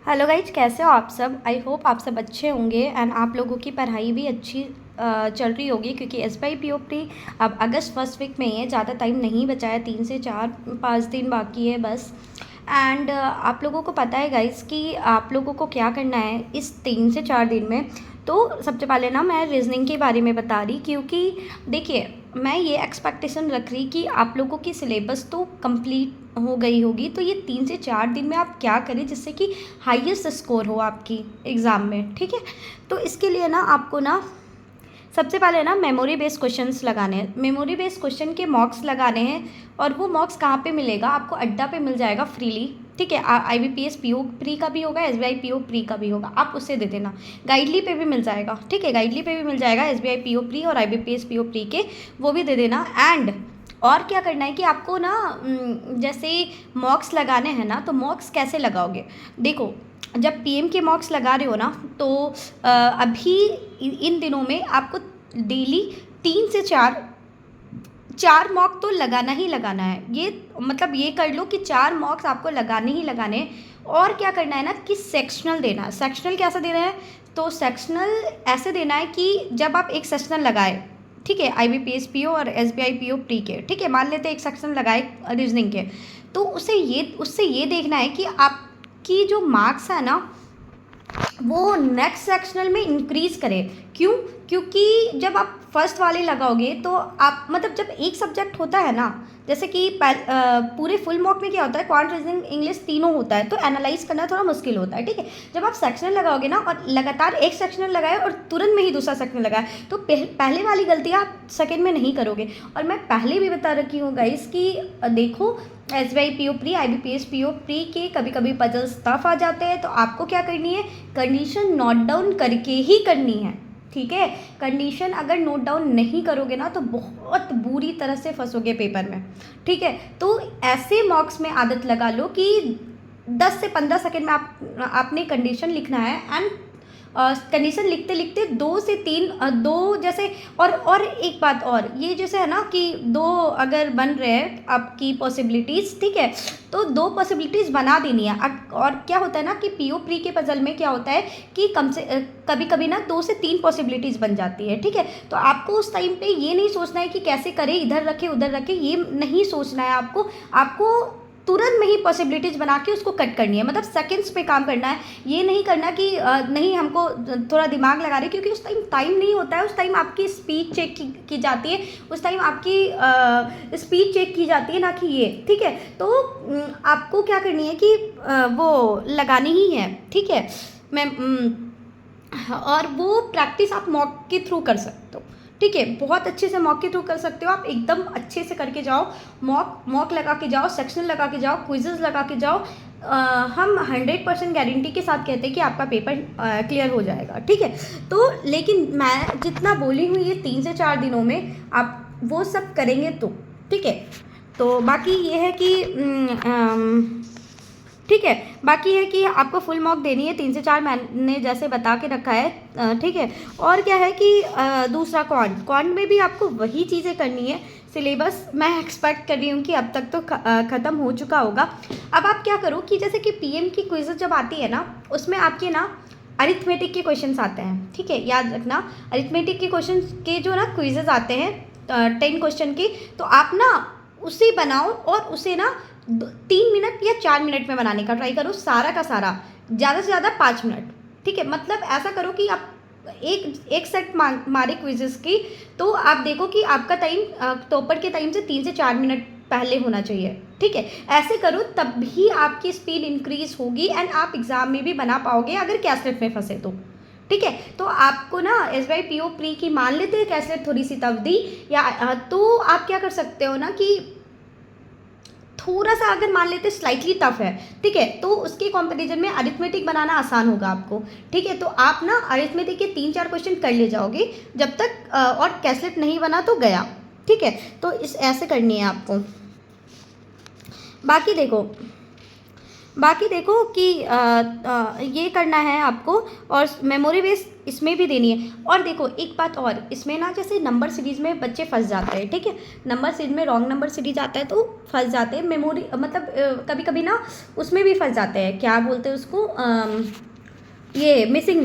Hello guys, कैसे हो आप सब। आई होप आप सब अच्छे होंगे एंड आप लोगों की पढ़ाई भी अच्छी चल रही होगी, क्योंकि एसबीआई पीओपी अब अगस्त फर्स्ट वीक में ही है। ज़्यादा टाइम नहीं बचा है, 3 से 4 5 दिन बाकी है बस। एंड आप लोगों को पता है गाइज कि आप लोगों को क्या करना है इस 3 से 4 दिन में। तो सबसे पहले ना मैं रीजनिंग के बारे में बता रही, क्योंकि देखिए मैं ये एक्सपेक्टेशन रख रही कि आप लोगों की सिलेबस तो कंप्लीट हो गई होगी। तो ये 3 से 4 दिन में आप क्या करें जिससे कि हाईएस्ट स्कोर हो आपकी एग्ज़ाम में, ठीक है। तो इसके लिए ना आपको ना सबसे पहले ना मेमोरी बेस्ड क्वेश्चंस लगाने हैं। मेमोरी बेस्ड क्वेश्चन के मॉक्स लगाने हैं, और वो मॉक्स कहाँ पे मिलेगा, आपको अड्डा पे मिल जाएगा फ्रीली, ठीक है। IBPS पीओ प्री का भी होगा, SBI पीओ प्री का भी होगा, आप उससे दे देना। गाइडली पे भी मिल जाएगा, ठीक है, गाइडली पे भी मिल जाएगा SBI पीओ प्री और IBPS पीओ प्री के, वो भी दे देना। एंड और क्या करना है कि आपको ना जैसे मॉक्स लगाने हैं ना, तो मॉक्स कैसे लगाओगे, देखो जब पीएम के मॉक्स लगा रहे हो ना, तो अभी इन दिनों में आपको डेली 3 से 4 मॉक तो लगाना ही लगाना है। ये मतलब ये कर लो कि 4 मॉक्स आपको लगाने ही लगाने हैं। और क्या करना है ना कि सेक्शनल देना है। सेक्शनल कैसा देना है, तो सेक्शनल ऐसे देना है कि जब आप एक सेक्शनल लगाए, ठीक है, IBPS पीओ और SBI पीओ प्री के, ठीक है, मान लेते हैं एक सेक्शन लगाए रीजनिंग के, तो उससे ये देखना है कि आपकी जो मार्क्स है ना वो नेक्स्ट सेक्शनल में इंक्रीज करे। क्यों? क्योंकि जब आप फर्स्ट वाले लगाओगे तो आप मतलब जब एक सब्जेक्ट होता है ना, जैसे कि पूरे फुल मॉक में क्या होता है, क्वांट, रीजनिंग, इंग्लिश तीनों होता है, तो एनालाइज करना थोड़ा मुश्किल होता है, ठीक है। जब आप सेक्शनल लगाओगे ना और लगातार एक सेक्शनल लगाए और तुरंत में ही दूसरा सेक्शनल लगाए, तो पहले वाली गलतियाँ आप सेकेंड में नहीं करोगे। और मैं पहले भी बता रखी हूँ गाइस कि देखो SBI PO pre, IBPS PO pre के कभी कभी पजल्स टफ आ जाते हैं, तो आपको क्या करनी है, कंडीशन नोट डाउन करके ही करनी है, ठीक है। कंडीशन अगर नोट डाउन नहीं करोगे ना तो बहुत बुरी तरह से फंसोगे पेपर में, ठीक है। तो ऐसे मॉक्स में आदत लगा लो कि 10 से 15 सेकेंड में आपने कंडीशन लिखना है। एंड कंडीशन लिखते लिखते 2 से 3 दो जैसे, और एक बात और, ये जैसे है ना कि 2 अगर बन रहे हैं आपकी पॉसिबिलिटीज़, ठीक है, तो 2 पॉसिबिलिटीज़ बना देनी है। और क्या होता है ना कि पीओ प्री के पजल में क्या होता है कि कभी कभी ना 2 से 3 पॉसिबिलिटीज़ बन जाती है, ठीक है। तो आपको उस टाइम पे ये नहीं सोचना है कि कैसे करें, इधर रखे उधर रखे, ये नहीं सोचना है आपको तुरंत में ही पॉसिबिलिटीज़ बना के उसको कट करनी है, मतलब सेकंड्स पे काम करना है। ये नहीं करना कि नहीं हमको थोड़ा दिमाग लगा रहे, क्योंकि उस टाइम नहीं होता है। उस टाइम आपकी स्पीड चेक की जाती है, उस टाइम आपकी स्पीड चेक की जाती है, ना कि ये, ठीक है। तो आपको क्या करनी है कि वो लगानी ही है, ठीक है। मैं और वो प्रैक्टिस आप मॉक के थ्रू कर सकते हो, ठीक है, बहुत अच्छे से मॉक के थ्रू कर सकते हो आप, एकदम अच्छे से करके जाओ। मॉक लगा के जाओ, सेक्शन लगा के जाओ, क्विजेज लगा के जाओ। हम 100% गारंटी के साथ कहते हैं कि आपका पेपर क्लियर हो जाएगा, ठीक है। तो लेकिन मैं जितना बोली हूँ ये 3 से 4 दिनों में आप वो सब करेंगे तो, ठीक है। तो बाकी ये है कि ठीक है, बाकी है कि आपको फुल मॉक देनी है 3 से 4, मैंने जैसे बता के रखा है, ठीक है। और क्या है कि दूसरा क्वांट में भी आपको वही चीज़ें करनी है। सिलेबस मैं एक्सपेक्ट कर रही हूँ कि अब तक तो ख़त्म हो चुका होगा। अब आप क्या करो कि जैसे कि पीएम की क्विज़ जब आती है ना, उसमें आपके ना अरिथमेटिक के क्वेश्चन आते हैं, ठीक है, याद रखना। अरिथमेटिक के क्वेश्चन के जो ना क्विजेज आते हैं 10 क्वेश्चन के, तो आप ना उसे बनाओ और उसे ना 3 मिनट या 4 मिनट में बनाने का ट्राई करो, सारा का सारा, ज़्यादा से ज़्यादा 5 मिनट, ठीक है। मतलब ऐसा करो कि आप एक सेट मारे क्विजेस की, तो आप देखो कि आपका टाइम टॉपर के टाइम से 3 से 4 मिनट पहले होना चाहिए, ठीक है। ऐसे करो तभी आपकी स्पीड इंक्रीज होगी एंड आप एग्जाम में भी बना पाओगे अगर कैसलेट में फंसे तो, ठीक है। तो आपको ना SBI पीओ प्री की मान लेते हैं कैसलेट थोड़ी सी तवदी, या तो आप क्या कर सकते हो ना कि थोड़ा सा अगर मान लेते स्लाइटली टफ है, ठीक है, तो उसके कंपैरिजन में अरिथमेटिक बनाना आसान होगा आपको, ठीक है। तो आप ना अरिथमेटिक के 3-4 क्वेश्चन कर ले जाओगे जब तक और कैसलेट नहीं बना तो गया, ठीक है। तो इस ऐसे करनी है आपको। बाकी देखो बाकी देखो कि ये करना है आपको, और मेमोरी बेस इसमें भी देनी है। और देखो एक बात और, इसमें ना जैसे नंबर सीरीज़ में बच्चे फंस जाते हैं, ठीक है, नंबर सीरीज में रॉन्ग नंबर सीरीज आता है तो फंस जाते हैं, मेमोरी मतलब कभी कभी ना उसमें भी फंस जाते हैं, क्या बोलते हैं उसको, ये मिसिंग